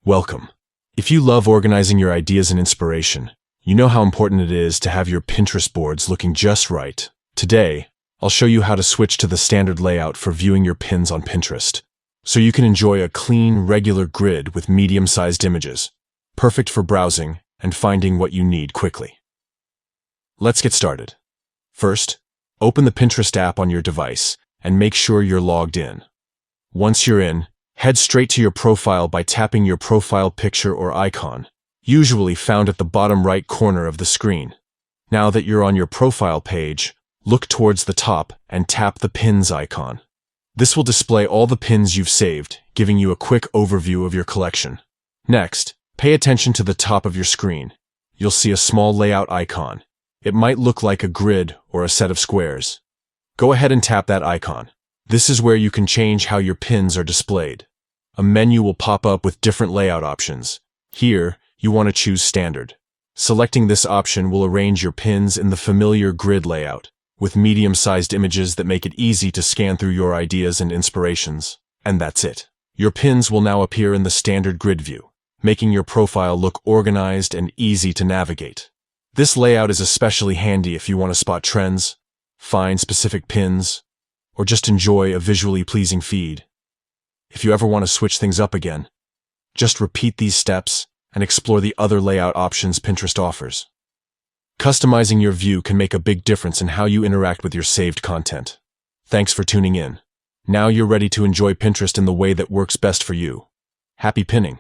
Welcome. If you love organizing your ideas and inspiration, you know how important it is to have your Pinterest boards looking just right. Today, I'll show you how to switch to the standard layout for viewing your pins on Pinterest, so you can enjoy a clean, regular grid with medium-sized images, perfect for browsing and finding what you need quickly. Let's get started. First, open the Pinterest app on your device and make sure you're logged in. Once you're in, head straight to your profile by tapping your profile picture or icon, usually found at the bottom right corner of the screen. Now that you're on your profile page, look towards the top and tap the pins icon. This will display all the pins you've saved, giving you a quick overview of your collection. Next, pay attention to the top of your screen. You'll see a small layout icon. It might look like a grid or a set of squares. Go ahead and tap that icon. This is where you can change how your pins are displayed. A menu will pop up with different layout options. Here, you want to choose Standard. Selecting this option will arrange your pins in the familiar grid layout, with medium-sized images that make it easy to scan through your ideas and inspirations. And that's it. Your pins will now appear in the standard grid view, making your profile look organized and easy to navigate. This layout is especially handy if you want to spot trends, find specific pins, or just enjoy a visually pleasing feed. If you ever want to switch things up again, just repeat these steps and explore the other layout options Pinterest offers. Customizing your view can make a big difference in how you interact with your saved content. Thanks for tuning in. Now you're ready to enjoy Pinterest in the way that works best for you. Happy pinning!